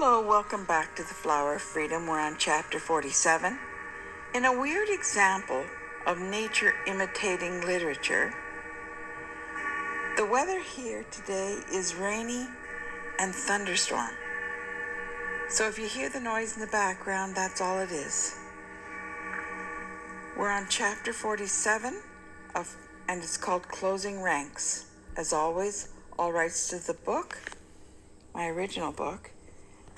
Hello, welcome back to the Flower of Freedom. We're on chapter 47. In a weird example of nature imitating literature, the weather here today is rainy and thunderstorm. So if you hear the noise in the background, that's all it is. We're on chapter 47 and it's called Closing Ranks. As always, all rights to the book, my original book,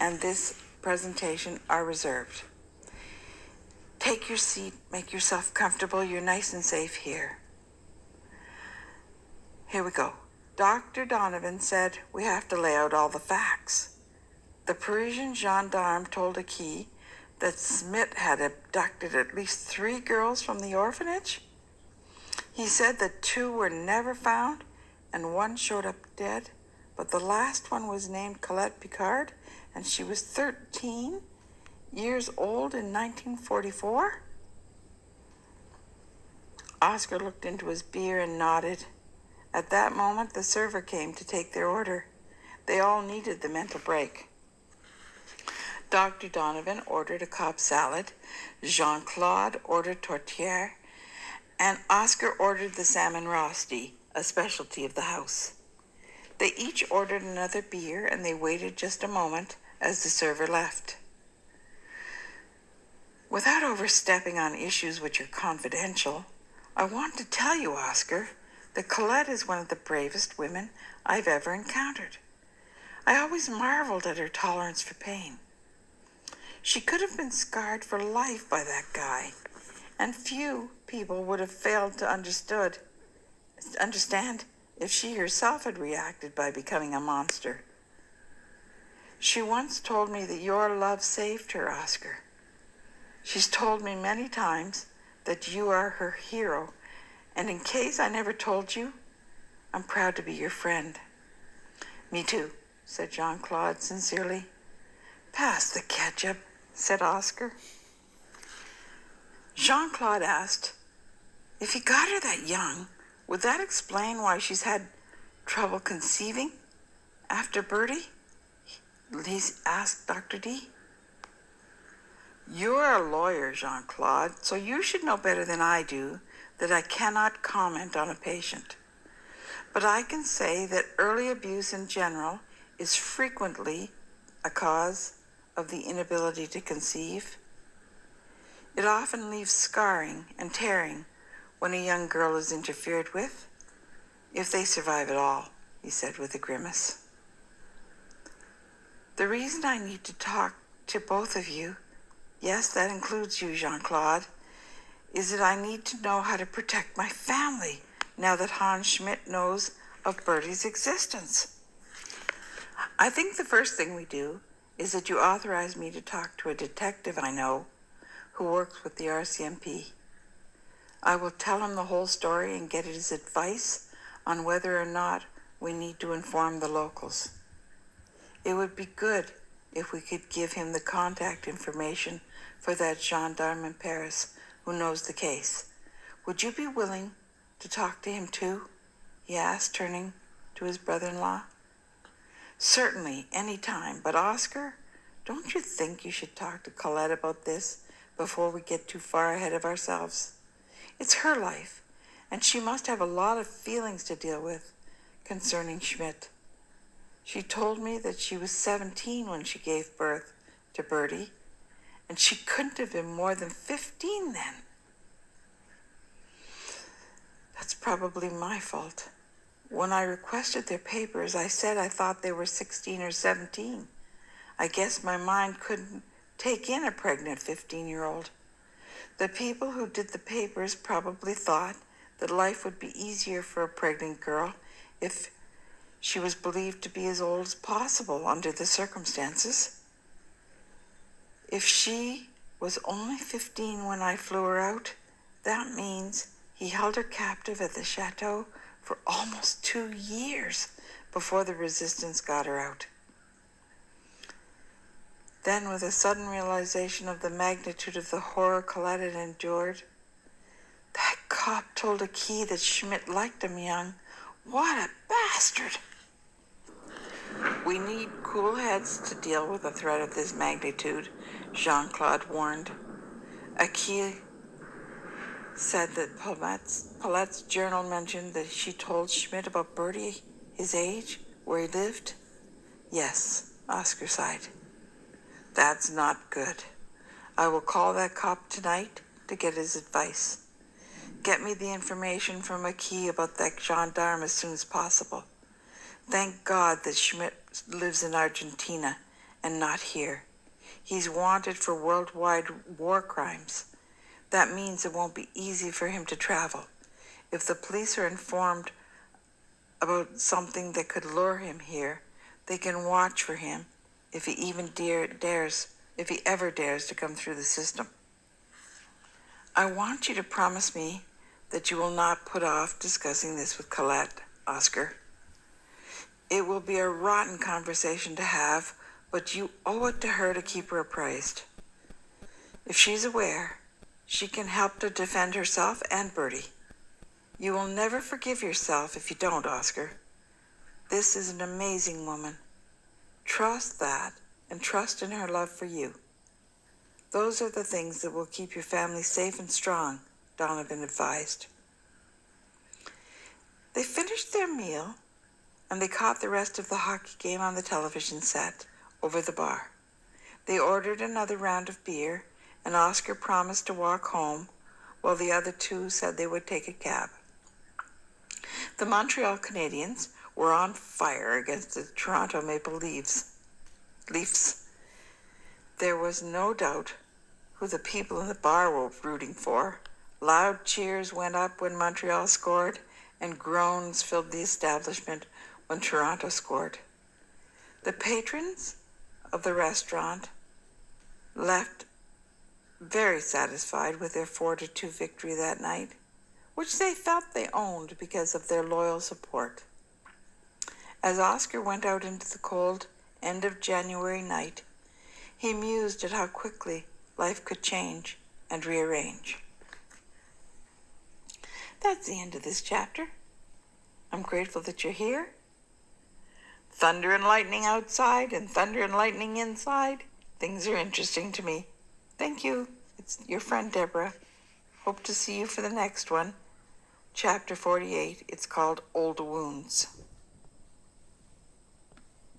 and this presentation are reserved. Take your seat, make yourself comfortable. You're nice and safe here. Here we go. Dr. Donovan said we have to lay out all the facts. The Parisian gendarme told Aki that Smith had abducted at least 3 girls from the orphanage. He said that 2 were never found and 1 showed up dead, but the last one was named Colette Picard, and she was 13 years old in 1944. Oscar looked into his beer and nodded. At that moment, the server came to take their order. They all needed the mental break. Dr. Donovan ordered a Cobb salad, Jean-Claude ordered tourtière, and Oscar ordered the salmon rosti, a specialty of the house. They each ordered another beer, and they waited just a moment as the server left. Without overstepping on issues which are confidential, I want to tell you, Oscar, that Colette is one of the bravest women I've ever encountered. I always marveled at her tolerance for pain. She could have been scarred for life by that guy, and few people would have failed to understand if she herself had reacted by becoming a monster. She once told me that your love saved her, Oscar. She's told me many times that you are her hero, and in case I never told you, I'm proud to be your friend. Me too, said Jean-Claude sincerely. Pass the ketchup, said Oscar. Jean-Claude asked, if he got her that young, would that explain why she's had trouble conceiving after Bertie? He asked Dr. D. You're a lawyer, Jean-Claude, so you should know better than I do that I cannot comment on a patient. But I can say that early abuse in general is frequently a cause of the inability to conceive. It often leaves scarring and tearing when a young girl is interfered with, if they survive at all, he said with a grimace. The reason I need to talk to both of you, yes, that includes you, Jean-Claude, is that I need to know how to protect my family now that Hans Schmidt knows of Bertie's existence. I think the first thing we do is that you authorize me to talk to a detective I know who works with the RCMP. I will tell him the whole story and get his advice on whether or not we need to inform the locals. It would be good if we could give him the contact information for that gendarme in Paris who knows the case. Would you be willing to talk to him too? He asked, turning to his brother-in-law. Certainly, any time. But Oscar, don't you think you should talk to Colette about this before we get too far ahead of ourselves? It's her life, and she must have a lot of feelings to deal with concerning Schmidt. She told me that she was 17 when she gave birth to Bertie, and she couldn't have been more than 15 then. That's probably my fault. When I requested their papers, I said I thought they were 16 or 17. I guess my mind couldn't take in a pregnant 15-year-old. The people who did the papers probably thought that life would be easier for a pregnant girl if she was believed to be as old as possible under the circumstances. If she was only 15 when I flew her out, that means he held her captive at the chateau for almost 2 years before the resistance got her out. Then, with a sudden realization of the magnitude of the horror Colette had endured, that cop told Aki that Schmidt liked him young. What a bastard! We need cool heads to deal with a threat of this magnitude, Jean-Claude warned. Aki said that Paulette's journal mentioned that she told Schmidt about Bertie, his age, where he lived. Yes, Oscar sighed. That's not good. I will call that cop tonight to get his advice. Get me the information from Aki about that gendarme as soon as possible. Thank God that Schmidt lives in Argentina and not here. He's wanted for worldwide war crimes. That means it won't be easy for him to travel. If the police are informed about something that could lure him here, they can watch for him if he ever dares to come through the system. I want you to promise me that you will not put off discussing this with Colette, Oscar. It will be a rotten conversation to have, but you owe it to her to keep her apprised. If she's aware, she can help to defend herself and Bertie. You will never forgive yourself if you don't, Oscar. This is an amazing woman. Trust that, and trust in her love for you. Those are the things that will keep your family safe and strong, Donovan advised. They finished their meal, and they caught the rest of the hockey game on the television set over the bar. They ordered another round of beer, and Oscar promised to walk home, while the other two said they would take a cab. The Montreal Canadiens were on fire against the Toronto Maple Leafs. There was no doubt who the people in the bar were rooting for. Loud cheers went up when Montreal scored, and groans filled the establishment when Toronto scored. The patrons of the restaurant left very satisfied with their 4-2 victory that night, which they felt they owned because of their loyal support. As Oscar went out into the cold end of January night, he mused at how quickly life could change and rearrange. That's the end of this chapter. I'm grateful that you're here. Thunder and lightning outside and thunder and lightning inside. Things are interesting to me. Thank you. It's your friend Deborah. Hope to see you for the next one. Chapter 48. It's called Old Wounds.